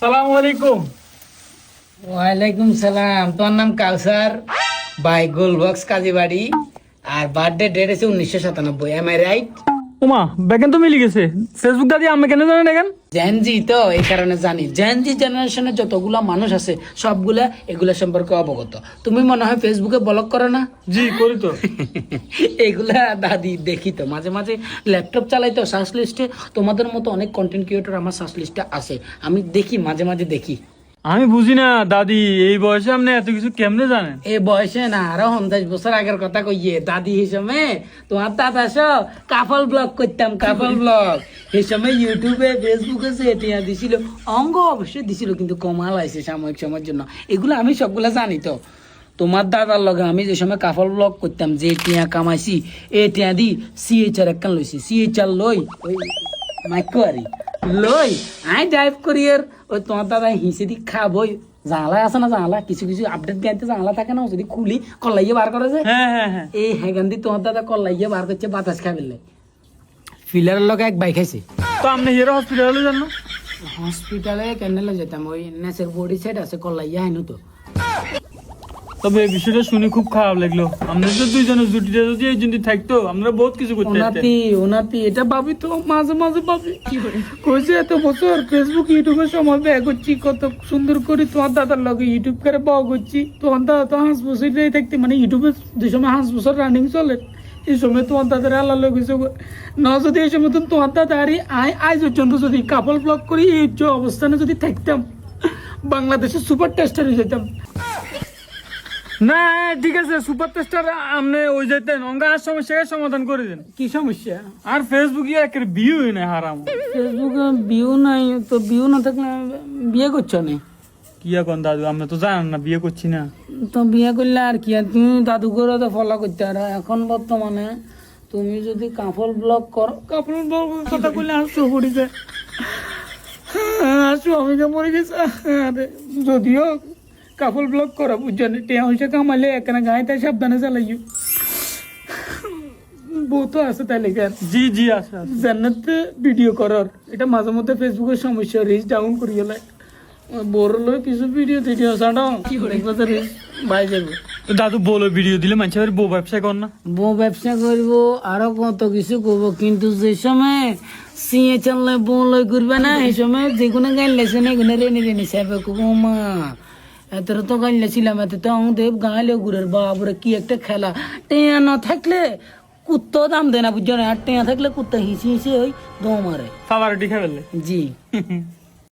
সালাম আলাইকুম। ওয়ালাইকুম সালাম। তোর নাম কাউসার, বাই গোলবক্স কাজীবাড়ি, আর বার্থডে ডেট আছে 1997। Am I right? ওমা বেকেন তো মিলি গেছে। ফেসবুক দাদি আমি কেন জানেন এখন? জেনজি তো এই কারণে জানি। জেনজি জেনারেশনের যতগুলা মানুষ আছে সবগুলা এগুলা সম্পর্কে অবগত। তুমি মনে হয় ফেসবুকে ব্লগ করো না? জি করি তো। এগুলা দাদি দেখি তো মাঝে মাঝে, ল্যাপটপ চালাই তো, সার্চ লিস্টে তোমাদের মতো অনেক কন্টেন্ট ক্রিয়েটর আমার সার্চ লিস্টে আছে, আমি দেখি মাঝে মাঝে দেখি। আমি বুঝি না দাদি, এই বয়সে আপনি এত কিছু কেমনে জানেন? এই বয়সে না, আরো 50 বছর আগের কথা কইয়ে দাদি হিসেবে তোমার দাদা কাপল ব্লগ করতাম, কাপল ব্লগ। এই সময় ইউটিউবে ফেসবুকে যে টিয়া দিছিল, অঙ্গ অবশ্যই দিছিল, কিন্তু কমাল আইছে সাময়িক সময়ের জন্য। এগুলো আমি সবগুলা জানি তো। তোমার দাদার লগে আমি যে সময় কাপল ব্লগ করতাম, যে টিয়া কামাইছি এই টিয়া দি সিএইচআর একখান লইছি, সিএইচআর লই ওই মাইকোয়ারি লই আই ড্রাইভ করি। আর ওই তোমার দাদা হিসে দি খাবই, জানলা আছে না, জানলা কিছু কিছু আপডেট দিতে জানলা থাকে না, যদি খুলি কল্লাইয়ে বার করে যে, হ্যাঁ হ্যাঁ হ্যাঁ। এই হেগান দি তোমার দাদা কল্লাইয়ে বার করছে বাতাস খাবেলে। ফিলারের লগে এক বাইক খাইছে। তো আপনি হিরো হসপিটালে যান না? হসপিটালে কেন যেতাম, ওই নেচের বডি সাইড আছে কল্লাইয়া হাইনু তো। তবে এই বিষয়টা শুনে খুব খারাপ লাগলো। আমরা তো দুইজনের জুটিটা যদি এই জুটি থাকতো আমরা বহুত কিছু করতে পারতাম। ওনাতি এটা ভাবি তো মাঝে মাঝে ভাবি, কইছে এত বছর ফেসবুক ইউটিউবের সময় ব্যয় করছি, কত সুন্দর করে তোমার দাদার লগে ইউটিউব করে বউ করছি। তোমার দাদা তো 5 বছর থাকতে, মানে ইউটিউবে যে সময় 5 বছর রানিং চলে, এই সময় তোমার দাদার আল্লাহ লগেছে না। যদি এই সময় তোমার দাদা আর আজ পর্যন্ত যদি কাপল ব্লগ করি এই যে অবস্থানে যদি থাকতাম, বাংলাদেশের সুপার টেস্টার হয়ে যেতাম। না ঠিক আছে, সুপার টেস্টার আপনি ওই যেতেন অঙ্গার সমস্যাকে সমাধান করে দেন। কি সমস্যা? আর ফেসবুকে একের ভিউ না হারাম। ফেসবুকে ভিউ নাই তো, ভিউ না থাকলে বিয়ে করছো না? কি এখন দাদু, আমরা তো জানেন না বিয়ে করছি না। তো বিয়ে করলে আর কি, আর তুমি দাদু করে তো ফলো করতে পারো। এখন বর্তমানে তুমি যদি কাপল ব্লগ করো, কাপল ব্লগ কথা বললে হাসু পড়ি যায়, হাসু আমি যে মরে গেছে। আরে যদিও কাপল ব্লগ করা বুঝছো না, টিয়া হইসে কামালে এখানে গায়ে তাই সাবধানে চালাইও। বউ তো আছে তাইলে কেন? জি জি আছে। জান্নাত ভিডিও করার এটা মাঝে মধ্যে ফেসবুকের সমস্যা, রিচ ডাউন করিয়ে লাই বড় লোক কিছু ভিডিও টিডিও ছাড়াও কি করে রিচ বাই যাবে। দাদু বলো ভিডিও দিলে মানুষের বউ ব্যবসা কর না? বউ ব্যবসা করবো, আরো কত কিছু করবো, কিন্তু যে সময় সিএ চাললে বউ লই করবে না, এই সময় যে কোনো গাইল লেছে না, এগুলো রেনে রেনে সাহেবে মা এত তো গাইল লেছিলাম, এত তো আমাদের গাঁলে ঘুরের বাবরে কি একটা খেলা। টেয়া না থাকলে কুত্তো দাম দেয় না বুঝছো না, আর টেয়া থাকলে কুত্তা হিসি হিসি ওই দো মারে। খাবার টিখা ফেললে জি